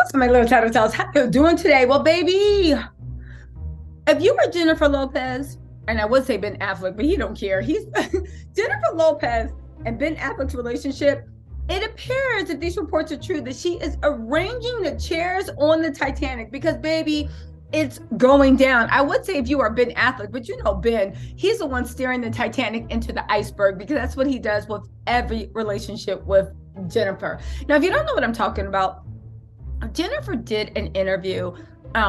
What's my little tattletales? How you doing today? Well, baby, if you were Jennifer Lopez, and I would say Ben Affleck, but he don't care. He's Jennifer Lopez and Ben Affleck's relationship. It appears, if these reports are true, that she is arranging the chairs on the Titanic because, baby, it's going down. I would say if you are Ben Affleck, but you know Ben, he's the one steering the Titanic into the iceberg because that's what he does with every relationship with Jennifer. Now, if you don't know what I'm talking about, Jennifer did an interview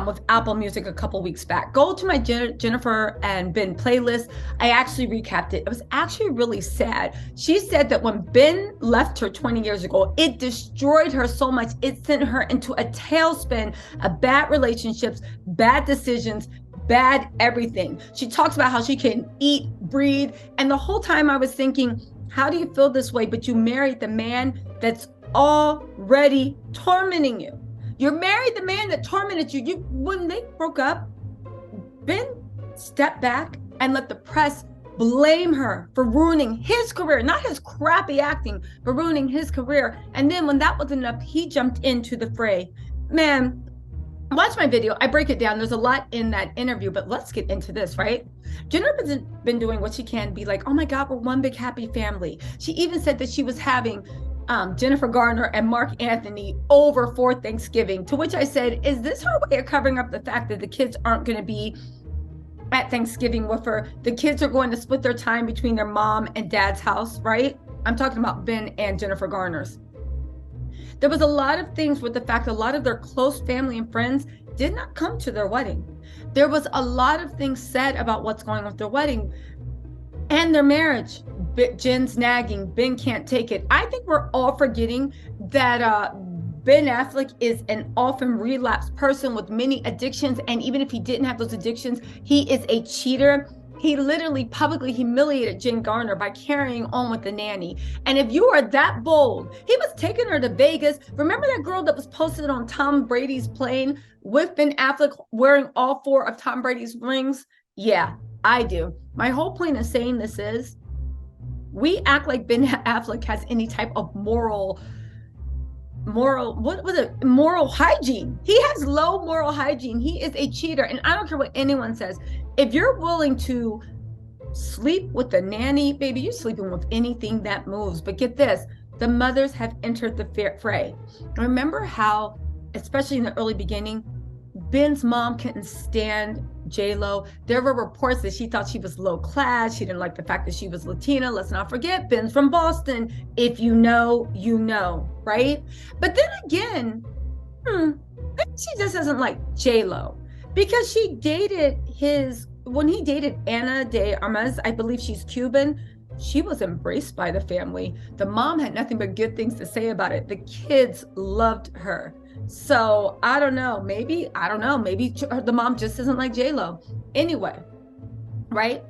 with Apple Music a couple weeks back. Go to my Jennifer and Ben playlist. I actually recapped it. It was actually really sad. She said that when Ben left her 20 years ago, it destroyed her so much. It sent her into a tailspin of bad relationships, bad decisions, bad everything. She talks about how she can eat, breathe. And the whole time I was thinking, how do you feel this way? But you married the man that's already tormenting you. You're married the man that tormented you. When they broke up, Ben stepped back and let the press blame her for ruining his career, not his crappy acting, but ruining his career. And then when that wasn't enough, he jumped into the fray. Man, watch my video. I break it down. There's a lot in that interview, but let's get into this, right? Jennifer's been doing what she can, be like, oh my God, we're one big happy family. She even said that she was having Jennifer Garner and Mark Anthony over for Thanksgiving, to which I said, is this her way of covering up the fact that the kids aren't going to be at Thanksgiving with her? The kids are going to split their time between their mom and dad's house, right? I'm talking about Ben and Jennifer Garner's. There was a lot of things with the fact that a lot of their close family and friends did not come to their wedding. There was a lot of things said about what's going on with their wedding and their marriage. Jen's nagging, Ben can't take it. I think we're all forgetting that Ben Affleck is an often relapsed person with many addictions. And even if he didn't have those addictions, he is a cheater. He literally publicly humiliated Jen Garner by carrying on with the nanny. And if you are that bold, he was taking her to Vegas. Remember that girl that was posted on Tom Brady's plane with Ben Affleck wearing all 4 of Tom Brady's rings? Yeah, I do. My whole point of saying this is, we act like Ben Affleck has any type of moral hygiene. He has low moral hygiene. He is a cheater. And I don't care what anyone says. If you're willing to sleep with the nanny, baby, you're sleeping with anything that moves. But get this, the mothers have entered the fray. Remember how, especially in the early beginning, Ben's mom couldn't stand J-Lo. There were reports that she thought she was low class. She didn't like the fact that she was Latina. Let's not forget, Ben's from Boston. If you know, you know, right? But then again, maybe she just doesn't like J-Lo because she dated when he dated Ana de Armas, I believe she's Cuban, she was embraced by the family. The mom had nothing but good things to say about it. The kids loved her. So I don't know, maybe the mom just doesn't like J-Lo. Anyway, right?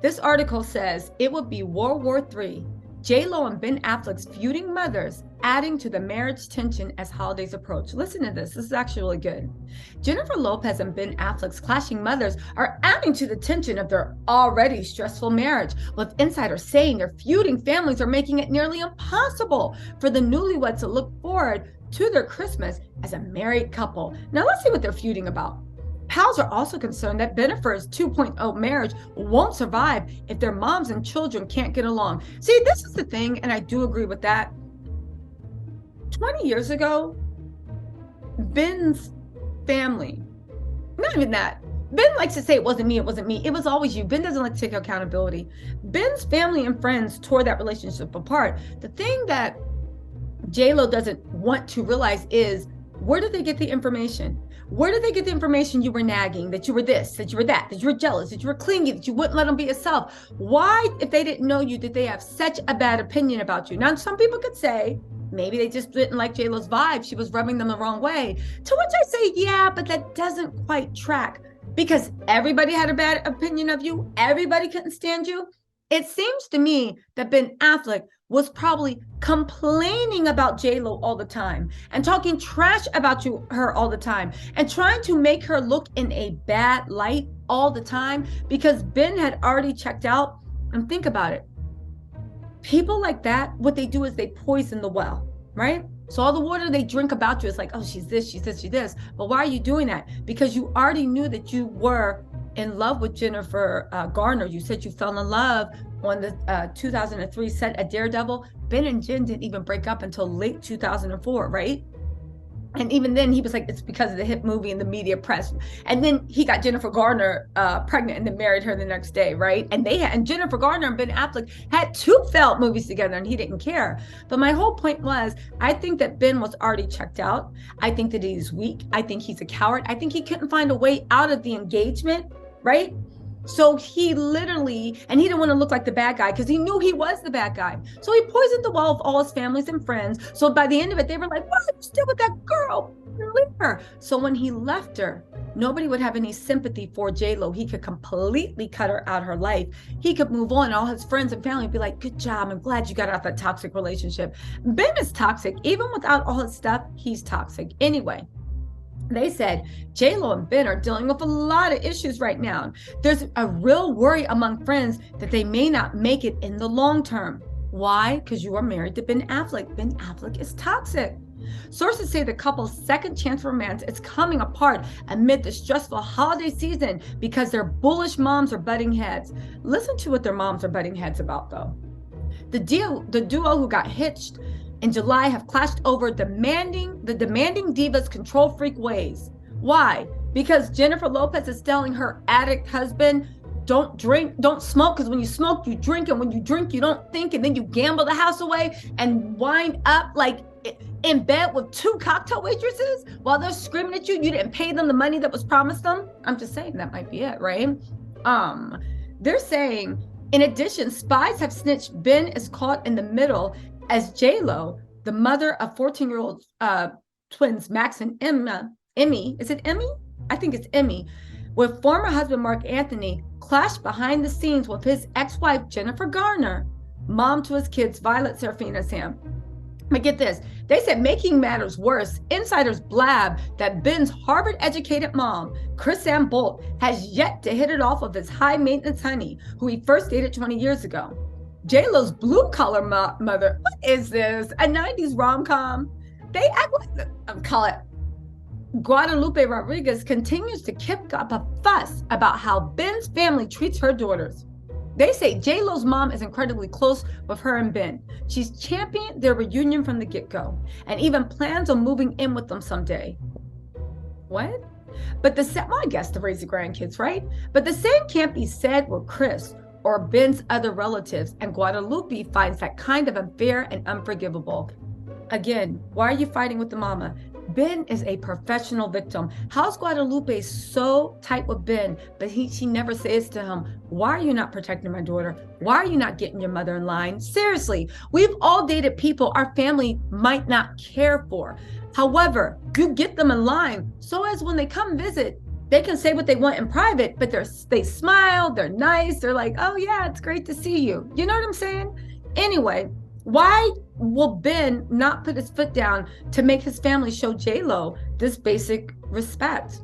This article says it would be World War III. J-Lo and Ben Affleck's feuding mothers adding to the marriage tension as holidays approach. Listen to this. This is actually really good. Jennifer Lopez and Ben Affleck's clashing mothers are adding to the tension of their already stressful marriage, with insiders saying their feuding families are making it nearly impossible for the newlyweds to look forward to their Christmas as a married couple. Now let's see what they're feuding about. Pals are also concerned that Jennifer's 2.0 marriage won't survive if their moms and children can't get along. See, this is the thing, and I do agree with that. 20 years ago, Ben's family, not even that. Ben likes to say it wasn't me, it was always you. Ben doesn't like to take accountability. Ben's family and friends tore that relationship apart. The thing that J-Lo doesn't want to realize is, where did they get the information? Where did they get the information you were nagging, that you were this, that you were that you were jealous, that you were clingy, that you wouldn't let them be yourself? Why, if they didn't know you, did they have such a bad opinion about you? Now, some people could say, maybe they just didn't like J-Lo's vibe. She was rubbing them the wrong way. To which I say, yeah, but that doesn't quite track, because everybody had a bad opinion of you. Everybody couldn't stand you. It seems to me that Ben Affleck was probably complaining about J-Lo all the time and talking trash about her all the time and trying to make her look in a bad light all the time because Ben had already checked out. And think about it. People like that, what they do is they poison the well, right? So all the water they drink about you is like, oh, she's this, she's this, she's this. But why are you doing that? Because you already knew that you were in love with Jennifer Garner. You said you fell in love on the 2003 set at Daredevil. Ben and Jen didn't even break up until late 2004, right? And even then he was like, it's because of the hit movie and the media press. And then he got Jennifer Garner pregnant and then married her the next day, right? And Jennifer Garner and Ben Affleck had 2 failed movies together and he didn't care. But my whole point was, I think that Ben was already checked out. I think that he's weak. I think he's a coward. I think he couldn't find a way out of the engagement, right? So he literally, and he didn't want to look like the bad guy because he knew he was the bad guy. So he poisoned the well of all his families and friends. So by the end of it, they were like, why are you still with that girl? Leave her. So when he left her, nobody would have any sympathy for J-Lo. He could completely cut her out of her life. He could move on. All his friends and family would be like, good job. I'm glad you got out that toxic relationship. Ben is toxic. Even without all his stuff, he's toxic. Anyway, they said J-Lo and Ben are dealing with a lot of issues right now. There's a real worry among friends that they may not make it in the long term. Why? Because you are married to Ben Affleck. Ben Affleck is toxic. Sources say the couple's second chance romance is coming apart amid the stressful holiday season because their bullish moms are butting heads. Listen to what their moms are butting heads about, though. The duo who got hitched in July have clashed over the demanding diva's control freak ways. Why? Because Jennifer Lopez is telling her addict husband, don't drink, don't smoke, because when you smoke, you drink, and when you drink, you don't think, and then you gamble the house away and wind up like in bed with 2 cocktail waitresses while they're screaming at you. You didn't pay them the money that was promised them. I'm just saying that might be it, right? They're saying, in addition, spies have snitched Ben is caught in the middle as J-Lo, the mother of 14-year-old twins Max and Emmy, is it Emmy? I think it's Emmy, with former husband Mark Anthony, clashed behind the scenes with his ex-wife Jennifer Garner, mom to his kids Violet, Serafina, Sam. But get this, they said, making matters worse, insiders blab that Ben's Harvard-educated mom, Chris-Ann Bolt, has yet to hit it off with his high-maintenance honey, who he first dated 20 years ago. J-Lo's blue-collar mother, what is this? A 90s rom-com? They act like, call it, Guadalupe Rodriguez continues to kick up a fuss about how Ben's family treats her daughters. They say J-Lo's mom is incredibly close with her and Ben. She's championed their reunion from the get-go and even plans on moving in with them someday. What? But I guess to raise the grandkids, right? But the same can't be said with Chris or Ben's other relatives, and Guadalupe finds that kind of unfair and unforgivable. Again, why are you fighting with the mama? Ben is a professional victim. How's Guadalupe so tight with Ben, but she never says to him, why are you not protecting my daughter? Why are you not getting your mother in line? Seriously, we've all dated people our family might not care for. However, you get them in line so as when they come visit, they can say what they want in private, but they smile, they're nice, they're like, oh yeah, it's great to see you. You know what I'm saying? Anyway, why will Ben not put his foot down to make his family show J-Lo this basic respect?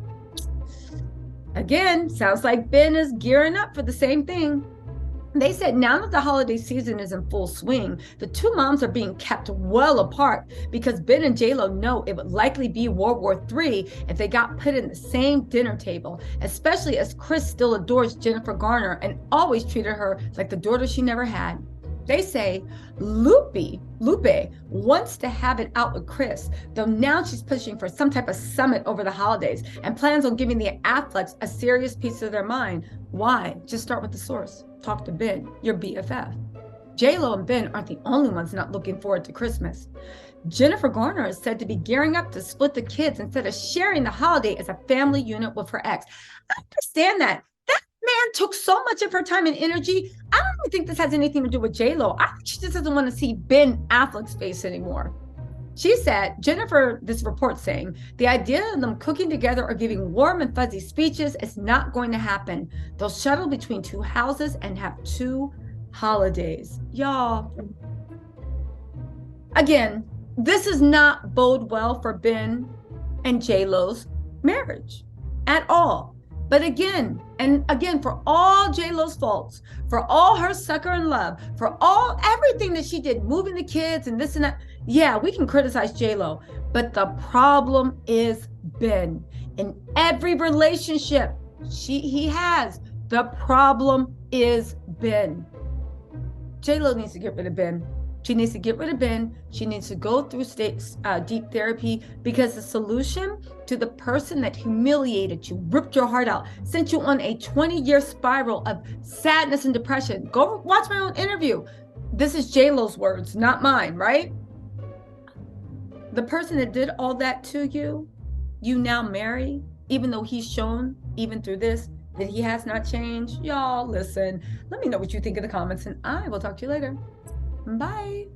Again, sounds like Ben is gearing up for the same thing. They said now that the holiday season is in full swing, the 2 moms are being kept well apart because Ben and J-Lo know it would likely be World War III if they got put in the same dinner table, especially as Chris still adores Jennifer Garner and always treated her like the daughter she never had. They say Lupe wants to have it out with Chris, though now she's pushing for some type of summit over the holidays and plans on giving the Afflecks a serious piece of their mind. Why? Just start with the source. Talk to Ben, your BFF. J-Lo and Ben aren't the only ones not looking forward to Christmas. Jennifer Garner is said to be gearing up to split the kids instead of sharing the holiday as a family unit with her ex. I understand that. That man took so much of her time and energy. I don't really think this has anything to do with J-Lo. I think she just doesn't want to see Ben Affleck's face anymore. She said, Jennifer, this report saying, the idea of them cooking together or giving warm and fuzzy speeches is not going to happen. They'll shuttle between 2 houses and have 2 holidays. Y'all, again, this does not bode well for Ben and J-Lo's marriage at all. But again, and again, for all J-Lo's faults, for all her sucker in love, for all everything that she did, moving the kids and this and that, yeah, we can criticize J-Lo, but the problem is Ben. In every relationship he has, the problem is Ben. J-Lo needs to get rid of Ben. She needs to get rid of Ben. She needs to go through deep therapy, because the solution to the person that humiliated you, ripped your heart out, sent you on a 20-year spiral of sadness and depression. Go watch my own interview. This is J-Lo's words, not mine, right? The person that did all that to you, you now marry, even though he's shown, even through this, that he has not changed. Y'all, listen, let me know what you think in the comments, and I will talk to you later. Bye.